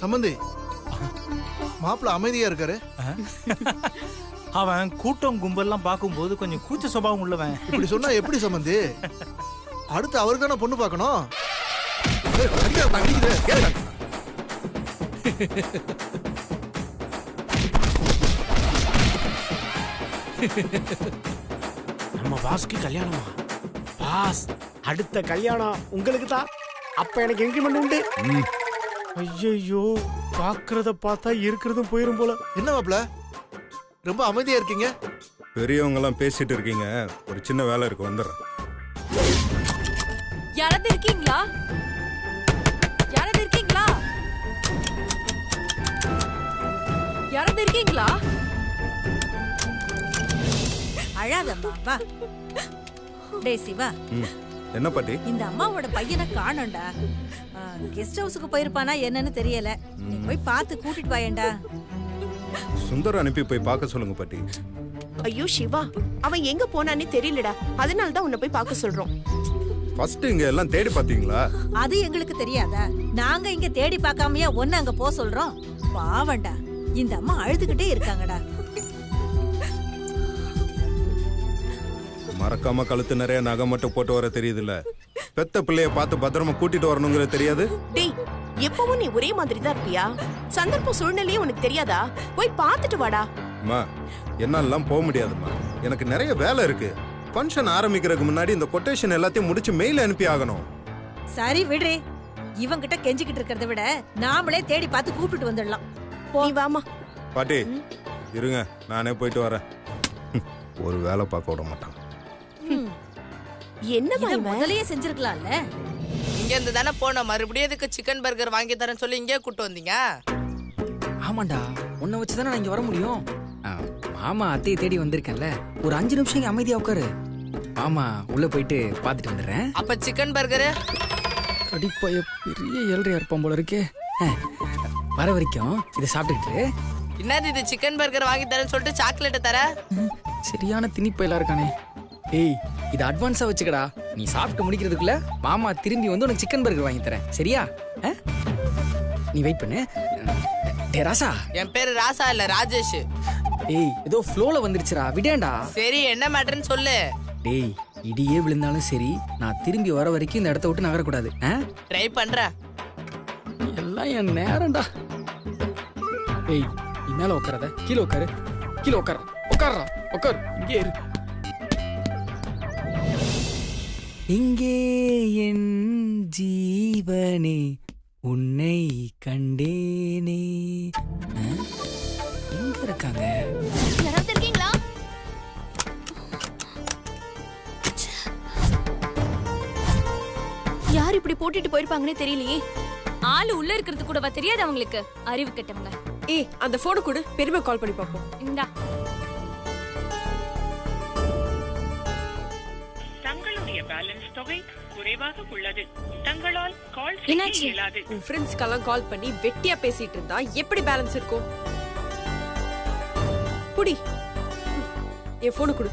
சம்பந்தி, மாப்பிள்ள அமைதியா இருக்காரு. அவன் கூட்டம் கும்பல்லாம் பார்க்கும்போது கொஞ்சம் கூச்ச சுபாவம் உள்ளவன். இப்படி சொன்னா எப்படி சம்பந்தி? அடுத்து அவருக்கு தானே பொண்ணு பார்க்கணும். நம்ம பாஸ்க்கு கல்யாணமா? பாஸ், அடுத்த கல்யாணம் உங்களுக்கு தான். அப்ப எனக்கு இன்கிரிமெண்ட் உண்டு. ஐயோ, பாக்குறத பார்த்தா இருக்கிறதும் போயிரும் போல. என்ன மாப்பிள்ள ரொம்ப அமைதியா இருக்கீங்க? பெரியவங்க எல்லாம் பேசிட்டு இருக்கீங்க, ஒரு சின்ன வேலை இருக்கு, வந்துடுறேன். யாராவது இருக்கீங்களா? யாராவது இருக்கீங்களா? யாராவது இருக்கீங்களா? அழாதம்மா, வா. டேய் சிவா, என்ன பாட்டி? இந்த அம்மாவோட பையனை காணோம்டா. கெஸ்ட் ஹவுஸுக்கு போயிருப்பானா என்னன்னு தெரியல. நீ போய் பார்த்து கூட்டிட்டு வாயேண்டா. சுந்தர் அனுப்பி போய் பார்க்க சொல்லுங்க பாட்டி. ஐயோ சிவா, அவன் எங்க போனானே தெரியலடா. அதனால தான் உன்னை போய் பார்க்க சொல்றோம். ஃபர்ஸ்ட் இங்க எல்லாம் தேடி பாத்தீங்களா? அது எங்களுக்கு தெரியாதா? நாங்க இங்க தேடி பார்க்காமயா ஒன்னு அங்க போக சொல்றோம்? பாவண்டா, இந்த அம்மா அழுதுகிட்டே இருக்காங்கடா. மறக்காம கழுத்து நிறைய நகை மட்டும் போட்டு வர தெரியுதுல்ல, பெத்த பிள்ளைய பார்த்து பத்திரமா கூட்டிட்டு வரணுங்கிறது தெரியாது? டேய், எப்பவும் நீ ஒரே மாதிரி தான் இருப்பியா? சந்தர்ப்ப சூழ்நிலையே உனக்கு தெரியாதா? போய் பார்த்துட்டு வாடா. அம்மா, என்னாலலாம் போக முடியாதும்மா, எனக்கு நிறைய வேலை இருக்கு. ஃபங்க்ஷன் ஆரம்பிக்கிறதுக்கு முன்னாடி இந்த கொட்டேஷன் எல்லாத்தையும் முடிச்சு மெயில் அனுப்பி ஆகணும். சரி விடுறே, இவங்கிட்ட கெஞ்சிக்கிட்டு இருக்கிறத விட நாமளே தேடி பார்த்து கூப்பிட்டு வந்துடலாம். நீ வாமா. பாட்டி இருங்க, நானே போயிட்டு வரேன். ஒரு வேலை பார்க்க விட மாட்டான். என்ன முதலையே செஞ்சிருக்கலாம்ல. இங்க இருந்து தானே போனோம், மறுபடியும் எதுக்கு சிக்கன் பர்கர் வாங்கி தரேன்னு சொல்லி இங்கே கூட்டு வந்தீங்க? ஆமாண்டா, உன்னை வச்சுதானே நான் இங்க வர முடியும். மாமா அத்தையை தேடி வந்திருக்கேன்ல, ஒரு 5 நிமிஷம் இங்க அமைதியா உட்காரு. மாமா உள்ள போயிட்டு பாத்துட்டு வந்துடுறேன். அப்ப சிக்கன் பர்கரு கடிப்பைய பெரிய ஏழ்றையா இருப்பான் போல இருக்கே. வர வரைக்கும் இதை சாப்பிட்டுட்டு. என்னது இது, சிக்கன் பர்கர் வாங்கி தரேன்னு சொல்லிட்டு சாக்லேட்டை தர? சரியான திணிப்பையெல்லாம் இருக்கானே. ஏய், இது அட்வான்ஸா வச்சுக்கடா. நீ சாப்பிட்டு முடிக்கிறதுக்குள்ள மாமா திரும்பி வந்து உனக்கு சிக்கன் பர்கர் வாங்கி தரேன், சரியா? நீ வெயிட் பண்ணு. டேய் ராசா. என் பேரு ராசா இல்ல, ராஜேஷ். ஏய், ஏதோ ஃப்ளோல வந்துருச்சுடா, விடேண்டா. சரி, என்ன மேட்டர்னு சொல்லு. டேய், இடியே விழுந்தாலும் சரி, நான் திரும்பி வர வரைக்கும் இந்த இடத்த விட்டு நகரக்கூடாது. ட்ரை பண்றேன். எல்லாம் என் நேரம்டா. ஏய், நீ மேல உட்காராத, கீழே உட்காரு. கீழே உட்கார. உட்காரா, உட்காரு. இங்கே இரு. இங்கே என் ஜீவனே உன்னை கண்டேனே. எங்க இருக்காங்க? யாராவது இருக்கீங்களா? யார் இப்படி போட்டுட்டு போயிருப்பாங்கன்னே தெரியலையே. ஆளு உள்ள இருக்கிறது கூடவா தெரியாது அவங்களுக்கு? அறிவு கெட்டவங்க. ஏய், அந்த போனை கொடு, பெருமை கால் பண்ணி பாப்போம். இந்தா. தங்களுடைய பேலன்ஸ் தொகை குறைவாக உள்ளது. தங்களால் கால் செய்ய இயலாது. உன் ஃப்ரெண்ட்ஸ்க்கெல்லாம் கால் பண்ணி வெட்டியா பேசிட்டு இருந்தா எப்படி பேலன்ஸ் இருக்கும்? புடி, என் போனை கொடு.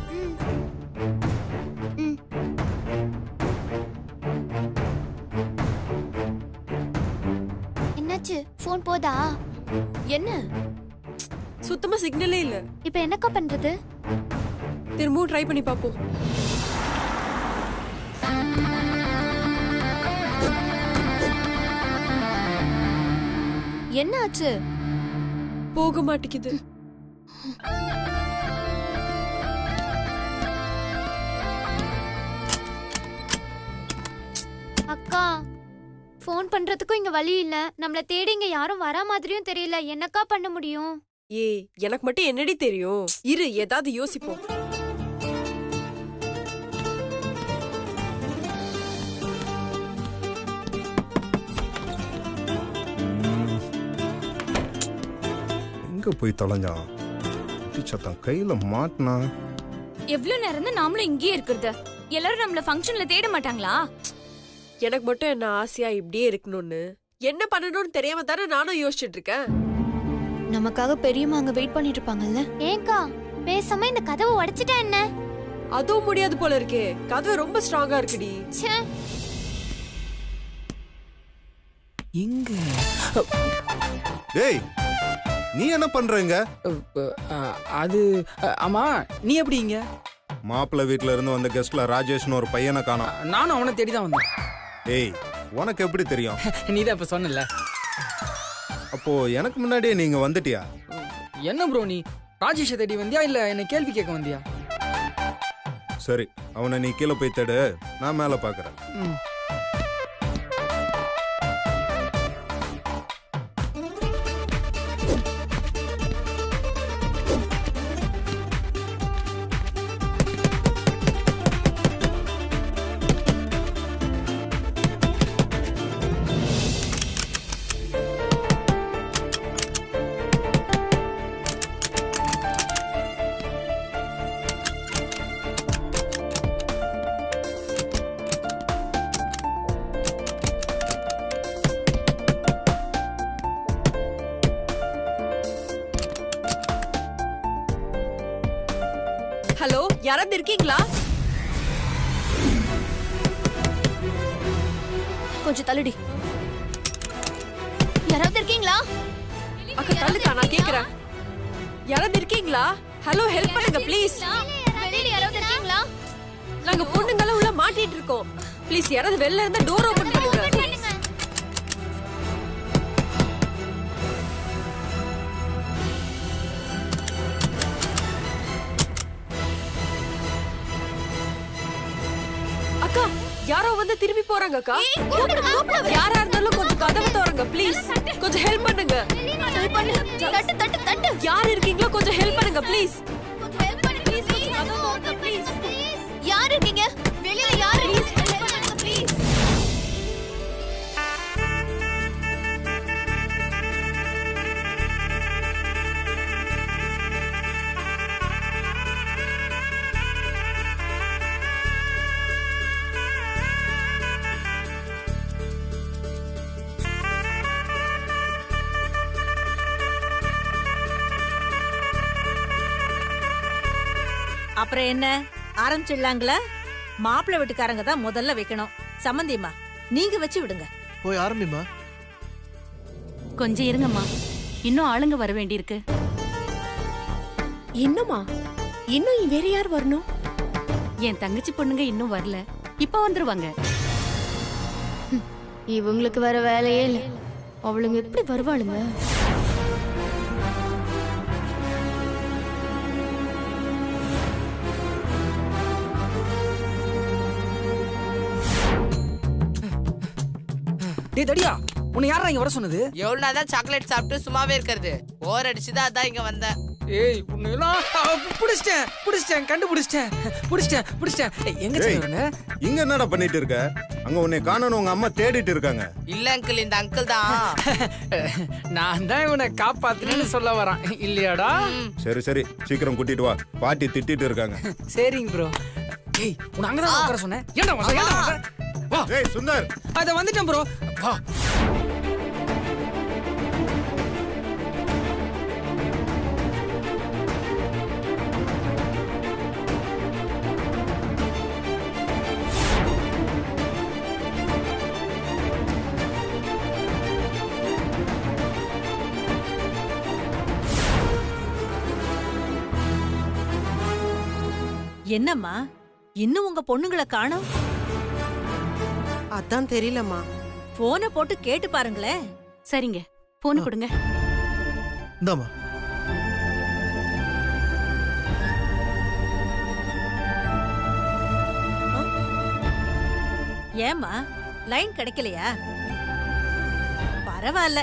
என்னாச்சு? போன் போதா? என்ன சுத்தமா சிக்னலே இல்ல. இப்ப என்னக்கா பண்றது? திரும்பவும் ட்ரை பண்ணி பாப்போம். என்ன ஆச்சு? போக மாட்டேங்குது. அக்கா ஃபோன் பண்றதுக்கும் இங்க வழி இல்ல. நம்மள தேடி இங்க யாரும் வரா மாதிரியும் தெரியல. என்னக்கா பண்ண முடியும்? ஏய், எனக்கு மட்டும் என்னடி தெரியும்? இரு, ஏதாவது யோசிப்போம். எங்க போய் தொலைஞ்சான்? சத்தம் கையில மாட்டினா. எவ்வளவு நேரம் தான் நாமளும் இங்கேயே இருக்கிறது? எல்லாரும் நம்மள ஃபங்க்ஷன்ல தேட மாட்டாங்களா? எனக்கு மட்டும் என்ன ஆசையா இப்படியே இருக்கணும்னு. என்ன பண்ணணும்னு தெரியாம தானே நானும் யோசிச்சுட்டு இருக்கேன். நமக்காக பெரியம்மா அங்க வெயிட் பண்ணிட்டு இருப்பாங்கல்ல. ஏங்கா பேசாம இந்த கதவை உடைச்சிட்டா என்ன? அதுவும் முடியாது போல இருக்கே. கதவு ரொம்ப ஸ்ட்ராங்கா இருக்குடி. எங்க டேய், நீ என்ன பண்றீங்க? அது ஆமா, நீ எப்படி இங்க? மாப்பிள்ளை வீட்ல இருந்து வந்த கெஸ்ட்ல ராஜேஷ்னு ஒரு பையனை காணோம். நானும் அவனை தேடி தான் வந்தேன். ஏய், உனக்கு எப்படி தெரியும்? நீ தான் இப்ப சொன்னல. அப்போ எனக்கு முன்னாடியே நீங்க வந்துட்டியா? என்ன ப்ரோ, நீ ராஜேஷை தேடி வந்தியா இல்ல என்ன கேள்வி கேட்க வந்தியா? சரி, அவனை நீ கீழே போய் தேடு, நான் மேல பாக்குறேன். ஹலோ, யாராவது இருக்கீங்களா? கொஞ்சம் தள்ளுடி. யாராவது இருக்கீங்களா? அக்கா தள்ளுக்கா, நான் கேக்குறேன். யாராவது இருக்கீங்களா? ஹலோ, ஹெல்ப் பண்ணுங்க ப்ளீஸ். வெளியில யாராவது இருக்கீங்களா? நாங்க பொண்ணுங்கள உள்ள மாட்டிட்டு இருக்கோம். ப்ளீஸ் யாராவது வெளில இருந்தா டோர் ஓபன் பண்ணுங்க. அக்கா, யாரோ வந்து திரும்பி போறாங்க அக்கா. யாரா இருந்தாலும் கொஞ்சம் கதவை திறங்க ப்ளீஸ். கொஞ்சம் ஹெல்ப் பண்ணுங்க. தட்டு தட்டு தட்டு. யார் இருக்கீங்களோ கொஞ்சம் ஹெல்ப் பண்ணுங்க ப்ளீஸ். கொஞ்சம் ஹெல்ப் பண்ணு ப்ளீஸ். கொஞ்சம் கதவை திறங்க ப்ளீஸ். யார் இருக்கீங்க? வெளியில யார் இருக்கீங்க? ஹெல்ப் பண்ணுங்க ப்ளீஸ். அப்புறம் என்ன ஆரம்பிச்சிடலாங்களா? மாப்பிள்ளை வீட்டுக்காரங்க தான் முதல்ல வைக்கணும். சம்மந்தியம்மா, நீங்க வச்சு விடுங்க. போய் ஆரம்பிமா. கொஞ்சம் இருங்கம்மா, இன்னும் ஆளுங்க வர வேண்டியிருக்கு. என்னம்மா, இன்னும் வேற யார் வரணும்? என் தங்கச்சி பொண்ணுங்க இன்னும் வரல, இப்ப வந்துருவாங்க. இவங்களுக்கு வேற வேலையே இல்ல. அவளுங்க எப்படி வருவாளுங்க? டேய் தடியா, உன்னை யாரா இங்க வர சொன்னது? எவ்வளவு நாள் தான் சாக்லேட் சாப்பிட்டு சும்மாவே இருக்கிறது? போர் அடிச்சுதான் அதான் இங்க வந்தேன். ஏய், உன்னை எல்லாம் புடிச்சிட்டேன், கண்டுபிடிச்சிட்டேன். எங்க சொல்றீங்க? இங்க என்னடா பண்ணிட்டு இருக்க? அங்க உன்னை காணணும், உங்க அம்மா தேடிட்டு இருக்காங்க. இல்ல அங்கிள், இந்த அங்கிள் தான். நான் தான் இவனை காப்பாத்துறேன்னு சொல்ல வரான் இல்லையாடா? சரி சரி, சீக்கிரம் கூட்டிட்டு வா, பாட்டி திட்டிட்டு இருக்காங்க. சரிங்க ப்ரோ. ஏய், உன்னை அங்கதான் உட்கார சொன்னேன். ஏன்டா வா. ஏய் சுந்தர், அத வந்துட்டேன் ப்ரோ. வா. என்னம்மா இன்னும் உங்க பொண்ணுங்களை காணோம்? அதான் தெரியலம்மா. போனை போட்டு கேட்டு பாருங்களேன். சரிங்க, போன் கொடுங்க. இந்தாம்மா. ஏம்மா லைன் கிடைக்கலையா? பரவாயில்ல,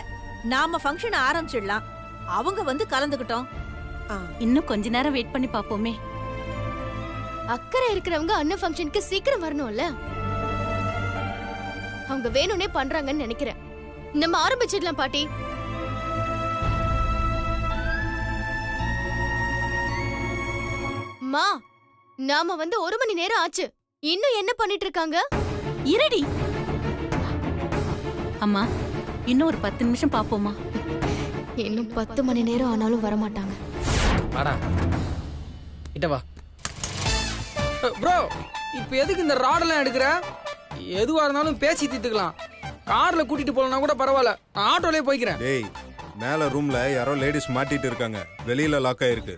நாம ஃபங்க்ஷன் ஆரம்பிச்சிடலாம். அவங்க வந்து கலந்துக்கிட்டோம். இன்னும் கொஞ்ச நேரம் வெயிட் பண்ணி பாப்போமே. அக்கறை இருக்கிறவங்க அண்ணன் ஃபங்க்ஷனுக்கு சீக்கிரம் வரணும்ல. அவங்க வேணும்னே பண்றாங்கன்னு நினைக்கிறேன். நம்ம ஆரம்பிச்சிடலாம் பாட்டி. மா, நாம வந்து 1 மணி நேரம் ஆச்சு. இன்னும் என்ன பண்ணிட்டு இருக்காங்க? இருடி அம்மா, இன்னும் ஒரு 10 நிமிஷம் பாப்போமா? இன்னும் 10 மணி நேரம் ஆனாலும் வர மாட்டாங்க. வாடா கிட்ட வா. ப்ரோ, இப்போ எதுக்கு இந்த ராடெல்லாம் எடுக்கிற? எதுவா இருந்தாலும் பேசி தீர்த்துக்கலாம். கார்ல கூட்டிட்டு போலனா கூட பரவாயில்ல, நான் ஆட்டோலயே போய்க்கிறேன். டேய், மேல ரூம்ல யாரோ லேடிஸ் மாட்டிட்டு இருக்காங்க. வெளியில லாக் ஆயிருக்கு.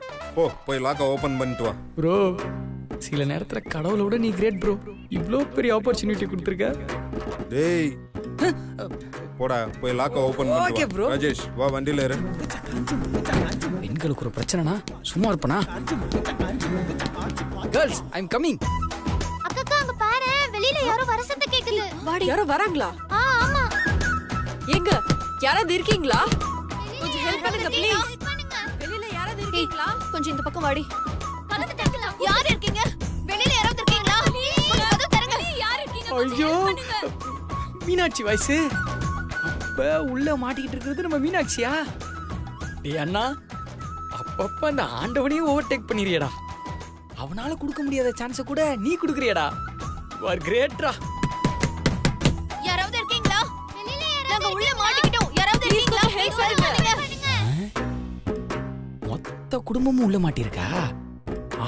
போய் லாக்க ஓபன் பண்ணிட்டு வா. ப்ரோ, சில நேரத்துல கடவுளை விட நீ கிரேட் ப்ரோ. இவ்ளோ பெரிய ஆப்பர்ச்சுனிட்டி கொடுத்துருக்க. டேய் போடா, போய் லாக்க ஓபன் பண்ணிட்டு ஓகே ப்ரோ. ராஜேஷ் வா, வண்டியில ஏறு. பெண்களுக்கு ஒரு பிரச்சனைனா சும்மா இருப்பனா? Girls, I am coming. அக்கா அங்க பாரு, வெளியில யாரோ வர சத்தம் கேக்குது. வாடி. யாரோ வராங்களா? ஆமா. எங்க யாராவது இருக்கீங்களா? கொஞ்சம் ஹெல்ப் பண்ணுங்க ப்ளீஸ். வெளியில யாராவது இருக்கீங்களா? கொஞ்சம் இந்த பக்கம் வாடி. கதவு தட்டலாம். யார் இருக்கீங்க? வெளியில யாராவது இருக்கீங்களா? கதவு தரங்க. யார் இருக்கீங்க? ஐயோ, மீனாட்சி வாய்ஸ். அப்ப உள்ள மாட்டிக்கிட்டு இருக்கிறது நம்ம மீனாட்சியா? டேய் அண்ணா, அப்பப்ப அந்த ஆண்டவனையும் ஓவர்டேக் பண்ணிறியடா. அவனால கொடுக்க முடியாத சான்ஸ கூட நீ கொடுக்கறியடா. You are கிரேட்ரா. யாராவது இருக்கீங்களா? நாங்க உள்ள மாட்டிக்கிட்டோம். யாராவது இருக்கீங்களா? ஹெல்ப் பண்ணுங்க. மொத்த குடும்பமும் உள்ள மாட்டிருக்கா.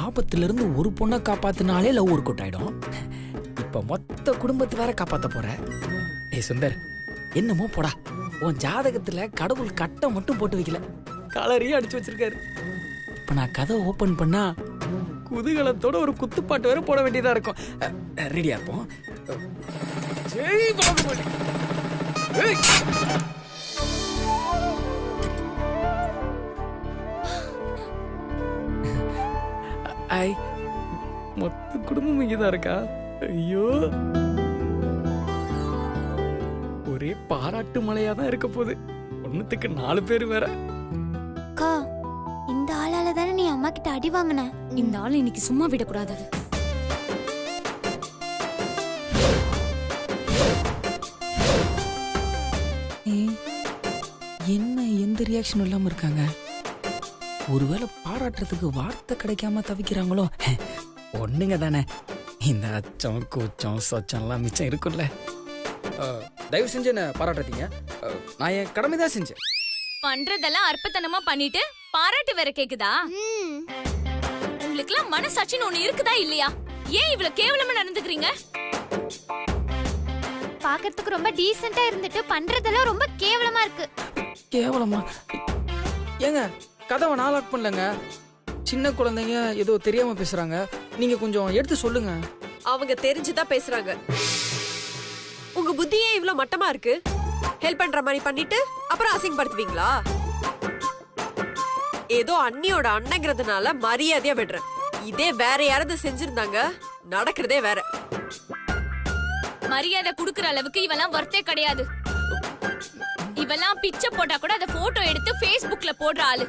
ஆபத்துல இருந்து ஒரு பொண்ணை காப்பாத்தினாலே லவ் ஒர்க் அவுட் ஆயிடும். இப்ப மொத்த குடும்பத்தை வேற காப்பாத்த போற. ஏய் சுந்தர், என்னமோ போடா. உன் ஜாதகத்துல கடவுள் கட்டை மட்டும் போட்டு வைக்கல, கலரையும் அடிச்சு வச்சிருக்காரு. இப்ப நான் கதை ஓபன் பண்ணா குதூகலத்தோட ஒரு குத்துப்பாட்டு வேற போட வேண்டியதா இருக்கும். ரெடியா இருப்போம். ஜெய் பாகுபலி. ஐ, மொத்த குடும்பம் இங்கதான் இருக்கா? ஐயோ, ஒரே பாராட்டு மழையா தான் இருக்க போகுது. ஒண்ணுத்துக்கு 4 பேர் வேற. அக்கா, இந்த ஆளால தானே நீ அம்மா கிட்ட அடி வாங்குன. இந்த ஆள் இன்னைக்கு சும்மா விடக்கூடாது. என்ன எந்த ரியாக்ஷனும் இல்லாம இருக்காங்க? ஒருவேளை பாராட்டுறதுக்கு வார்த்தை கிடைக்காம தவிக்கிறாங்களோ? ஒண்ணுங்க தானே, இந்த அச்சம் கூச்சம் சொச்சம்லாம் மிச்சம் இருக்குல்ல. தயவு செஞ்சு என்ன பாராட்டுறீங்க. நான் என் கடமை தான் செஞ்சேன். பண்றதெல்லாம் அற்பத்தனமா பண்ணிட்டு பாராட்டு வேற கேக்குதா? உங்களுக்குலாம் மனசாட்சின்னு ஒண்ணு இருக்குதா இல்லையா? ஏன் இவ்வளவு கேவலமா நடந்துக்கிறீங்க? பாக்கிறதுக்கு ரொம்ப டீசென்ட்டா இருந்துட்டு பண்றதெல்லாம் ரொம்ப கேவலமா இருக்கு. கேவலமா? ஏங்க, கதவை நான் லாக் பண்ணலங்க. சின்ன குழந்தைங்க ஏதோ தெரியாம பேசுறாங்க. நீங்க கொஞ்சம் எடுத்து சொல்லுங்க. அவங்க தெரிஞ்சுதான் பேசுறாங்க. உங்க புத்தியே இவ்ளோ மட்டமா இருக்கு. ஹெல்ப் பண்ற மாதிரி பண்ணிட்டு அப்புறம் அசிங்கப்படுத்துவீங்களா? ஏதோ அண்ணியோட அண்ணங்கிறதுனால மரியாதையா விடுறேன். இதே வேற யாராவது செஞ்சிருந்தாங்க நடக்கிறதே வேற. மரியாதை குடுக்கற அளவுக்கு இவெல்லாம் வர்த்தே கிடையாது. இவெல்லாம் பிச்சை போட்டா கூட அதை போட்டோ எடுத்து Facebookல போடுற ஆளு.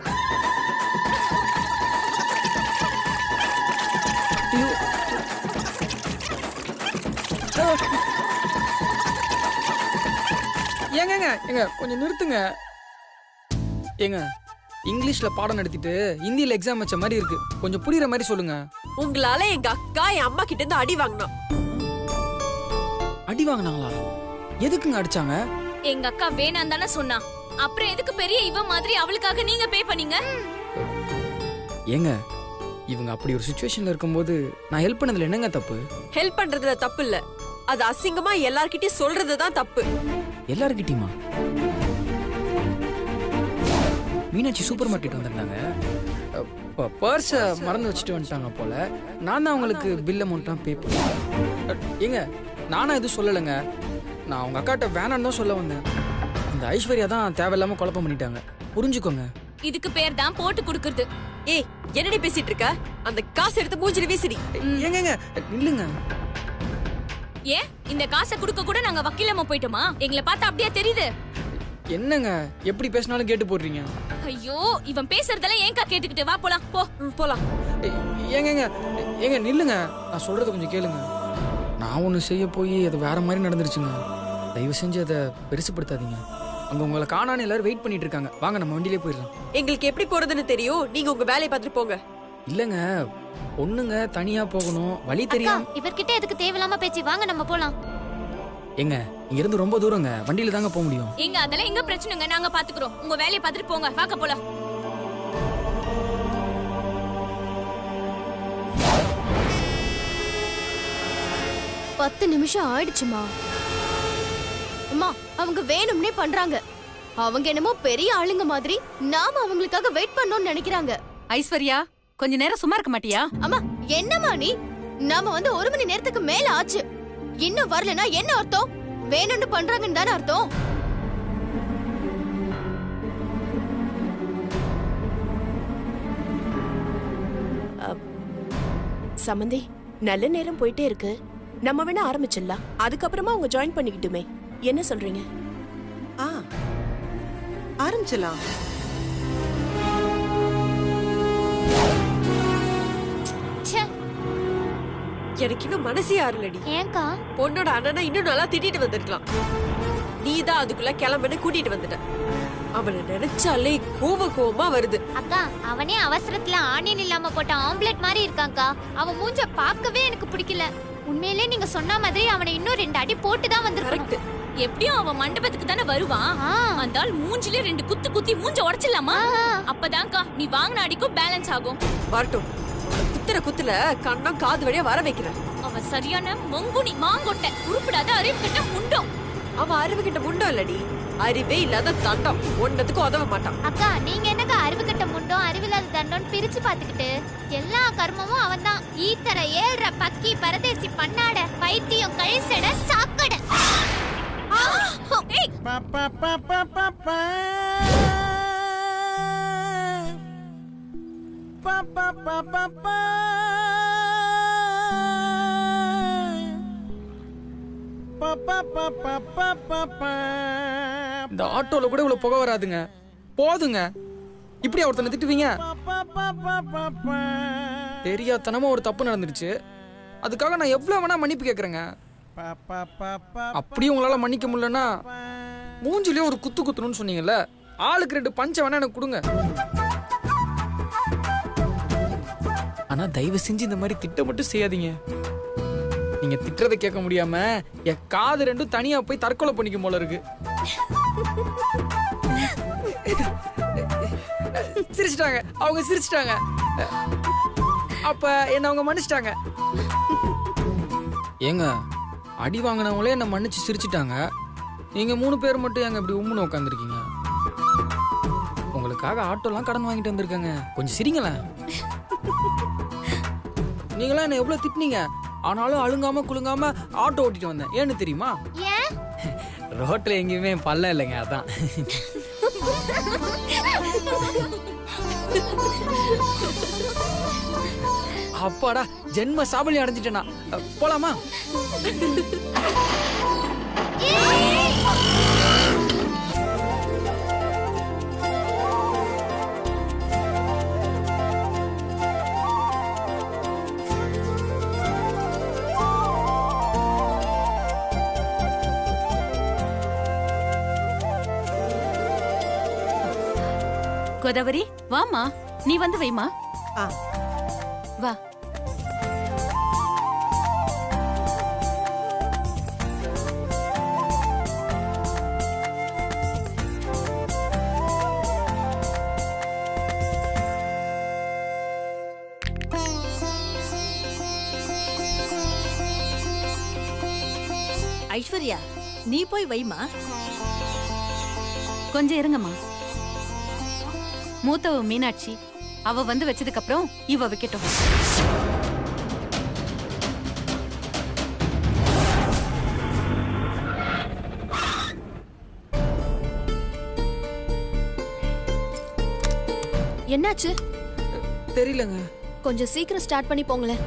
ஏங்க ஏங்க கொஞ்சம் நிறுத்துங்க. ஏங்க, இங்கிலீஷ்ல பாடம் நடத்திட்டு ஹிந்தியில எக்ஸாம் வச்ச மாதிரி இருக்கு. கொஞ்சம் புரியுற மாதிரி சொல்லுங்க. உங்களால எங்க அக்கா என் அம்மா கிட்ட இருந்து அடி வாங்கினா. அடி வாங்கினாங்களா? எதுக்குங்க அடிச்சாங்க? எங்க அக்கா வேணாம் தானே சொன்னா. அப்புறம் எதுக்கு பெரிய இவ மாதிரி அவளுக்காக நீங்க பே பண்ணீங்க? ஏங்க, இவங்க அப்படி ஒரு சிச்சுவேஷன்ல இருக்கும்போது நான் ஹெல்ப் பண்ணதுல என்னங்க தப்பு? ஹெல்ப் பண்றதுல தப்பு இல்ல, அது அசிங்கமா எல்லார்கிட்டயும் சொல்றதுதான் தப்பு. எல்லார்கிட்டயுமா? மீனாட்சி சூப்பர் மார்க்கெட் வந்திருந்தாங்க. பர்ஸை மறந்து வச்சுட்டு வந்துட்டாங்க போல. நான் தான் அவங்களுக்கு பில் அமௌண்ட்லாம் பே பண்ணேன். ஏங்க நானா எதுவும் சொல்லலைங்க. நான் அவங்க அக்காட்ட வேணான்னு தான் சொல்ல வந்தேன். இந்த ஐஸ்வர்யா தான் தேவையில்லாம குழப்பம் பண்ணிட்டாங்க. புரிஞ்சுக்கோங்க. இதுக்கு பேர் தான் போட்டு கொடுக்கறது. ஏய் என்னடி பேசிட்டு இருக்க? அந்த காசு எடுத்து மூஞ்சில வீசிடி. ஏங்க இல்லங்க. ஏன் இந்த காசை கொடுக்க கூட நாங்க வக்கீலமா போயிட்டோமா? எங்களை பார்த்தா அப்படியே தெரியுது. என்னங்க எப்படி பேசினாலும் கேட்டு போடுறீங்க. ஐயோ இவன் பேசுறதெல்லாம் ஏன்கா கேட்டுக்கிட்டு? வா போலாம் போ. போலாம். ஏங்க நில்லுங்க. நான் சொல்றத கொஞ்சம் கேளுங்க. நான் ஒன்று செய்ய போய் அது வேற மாதிரி நடந்துருச்சுங்க. தயவு செஞ்சு அதை பெருசுப்படுத்தாதீங்க. அங்க உங்களை காணான்னு எல்லாரும் வெயிட் பண்ணிட்டு இருக்காங்க. வாங்க நம்ம வண்டியிலே போயிடலாம். எங்களுக்கு எப்படி போறதுன்னு தெரியும். நீங்க உங்க வேலையை பார்த்துட்டு போங்க. இல்லங்க பொண்ணுங்க தனியா போகணும், வழி தெரியும். இவர்கிட்ட எதுக்கு தேவையில்லாம பேச்சு? வாங்க நம்ம போலாம். எங்க இங்க இருந்து ரொம்ப தூரங்க, வண்டியில தாங்க போக முடியும். எங்க அதெல்லாம் எங்க பிரச்சனைங்க, நாங்க பாத்துக்கிறோம். உங்க வேலையை பார்த்துட்டு போங்க. வாக்க போலாம். பத்து நிமிஷம் ஆயிடுச்சுமா. அம்மா அவங்க வேணும்னே பண்றாங்க. அவங்க என்னமோ பெரிய ஆளுங்க மாதிரி நாம அவங்களுக்காக வெயிட் பண்ணணும்னு நினைக்கிறாங்க. ஐஸ்வர்யா கொஞ்ச நேரம் சும்மா இருக்க மாட்டியா? அம்மா என்னம்மா நீ? நாம வந்து 1 மணி நேரத்துக்கு மேல ஆச்சு. இன்னும் வரலனா என்ன அர்த்தம்? வேணும்னு பண்றாங்கன்னு தானே அர்த்தம். சமந்தி நல்ல நேரம் போயிட்டே இருக்கு. நம்ம வேணா ஆரம்பிச்சிடலாம். அதுக்கப்புறமா அவங்க ஜாயின் பண்ணிக்கிட்டுமே. என்ன சொல்றீங்க? ஆரம்பிச்சலாம். எனக்கு இன்னும் மனசே ஆறலடி. ஏன்கா? பொண்ணோட அண்ணனை இன்னும் நல்லா திட்டிட்டு வந்திருக்கலாம். நீ தான் அதுக்குள்ள கிளம்புன்னு கூட்டிட்டு வந்துட்ட. அவனை நினைச்சாலே கோவமா வருது. அக்கா அவனே அவசரத்துல ஆனியன் இல்லாம போட்ட ஆம்லெட் மாதிரி இருக்காங்கா. அவன் மூஞ்ச பார்க்கவே எனக்கு பிடிக்கல. உண்மையிலே நீங்க சொன்ன மாதிரி அவனை இன்னும் 2 அடி போட்டு தான் வந்திருக்கணும். எப்படியும் அவன் மண்டபத்துக்கு தானே வருவான். அந்த ஆள் மூஞ்சில 2 குத்து குத்தி மூஞ்ச உடைச்சிடலாமா? அப்பதான்க்கா நீ வாங்கின அடிக்கும் பேலன்ஸ் ஆகும். வரட்டும். குத்துல கண்ணம் காது வழியா வர வைக்கிறேன். அவன் சரியான மங்குனி மாங்கொட்டை, உருப்படாத அறிவு கிட்ட முண்டம். அவன் அறிவு கிட்ட முண்டம் இல்லடி, அறிவே இல்லாத தண்டம். ஒன்னதுக்கு உதவ மாட்டான். அக்கா நீங்க என்னக்கா அறிவு கிட்ட முண்டம் அறிவில்லாத தண்டம் பிரிச்சு பாத்துக்கிட்டு? எல்லா கர்மமும் அவன் தான். ஈத்தர ஏழ்ற பக்கி பரதேசி பண்ணாட பைத்தியம் கழிசட சாக்கட. இந்த ஆட்டோல கூட இவ்வளவு புகை வராதுங்க. போதுங்க. இப்படி ஒருத்தனை திட்டுவீங்க? தெரியாதனமா ஒரு தப்பு நடந்துருச்சு. அதுக்காக நான் எவ்வளவு வேணா மன்னிப்பு கேக்குறேங்க. அப்படியே உங்களால மன்னிக்க முடியலன்னா மூஞ்சிலே ஒரு குத்து குத்துணும்னு சொன்னீங்கல்ல, ஆளுக்கு 2 பஞ்ச வேணா எனக்கு கொடுங்க. ஆனா தயவு செஞ்சு இந்த மாதிரி திட்ட மட்டும் செய்யாதீங்க. நீங்க திட்டுறதை கேட்க முடியாம என் காது 2 தனியா போய் தற்கொலை பண்ணிக்கும் போல இருக்கு. சிரிச்சிட்டாங்க, அவங்க சிரிச்சிட்டாங்க. அப்ப என்ன அவங்க மன்னிச்சிட்டாங்க. ஏங்க அடி வாங்கினவங்களே என்ன மன்னிச்சு சிரிச்சிட்டாங்க. நீங்க 3 பேர் மட்டும் ஏங்க இப்படி உம்முன்னு உட்காந்துருக்கீங்க? உங்களுக்காக ஆட்டோலாம் கடன் வாங்கிட்டு வந்திருக்காங்க. கொஞ்சம் சிரிங்களேன். நீங்களாம் என்ன எவ்வளவு திட்டினீங்க, ஆனாலும் அழுங்காம குலுங்காம ஆட்டோ ஓட்டிட்டு வந்தேன். ஏன்னு தெரியுமா? ரோட்ல எங்கேயுமே பல்ல இல்லைங்க, அதான். அப்பாடா ஜென்ம சாபல்யம் அடைஞ்சிட்டேனா. போலாமா? கோதாவரி வாமா, நீ வந்து வைமா. வா. ஐஸ்வர்யா நீ போய் வைமா. கொஞ்சம் இருங்கம்மா. மூத்தவ மீனாட்சி, அவ வந்து வச்சதுக்கு அப்புறம் இவ வைக்கட்டும். என்னாச்சு? தெரியலங்க. கொஞ்சம் சீக்கிரம் ஸ்டார்ட் பண்ணி போங்களேன்.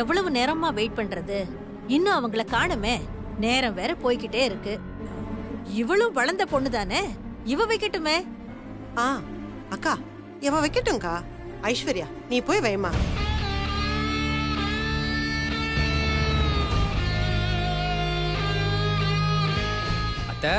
எவ்வளவு நேரமா வெயிட் பண்றது? இன்னும் அவங்கள காணுமே. நேரம் வேற போய்கிட்டே இருக்கு. இவளும் வளர்ந்த பொண்ணு தானே, இவ வைக்கட்டுமே. அக்கா இவ வைக்கட்டும்க்கா. ஐஸ்வர்யா நீ போய் வைமா. அத்தை,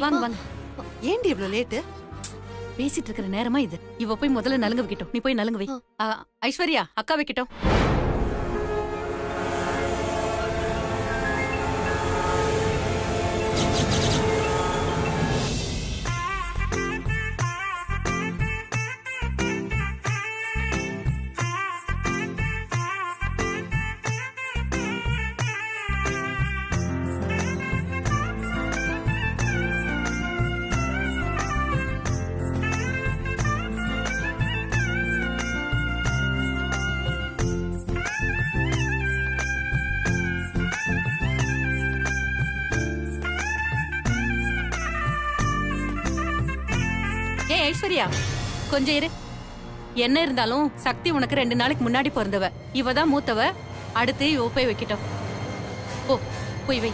வாங்க வாங்க. ஏண்டி இவ்வளவு லேட்டு? பேசிட்டு இருக்கிற நேரமா இது. இவ போய் முதல்ல நலுங்க வைக்கட்டும். நீ போய் நலுங்க வை. ஐஸ்வர்யா அக்கா வைக்கட்டும். ஐஸ்வர்யா கொஞ்சம் இரு. என்ன இருந்தாலும் சக்தி உனக்கு 2 நாளைக்கு முன்னாடி பிறந்தவ. இவ தான் மூத்தவ. அடுத்து இவ போய் வைக்கட்டும். போய் வை.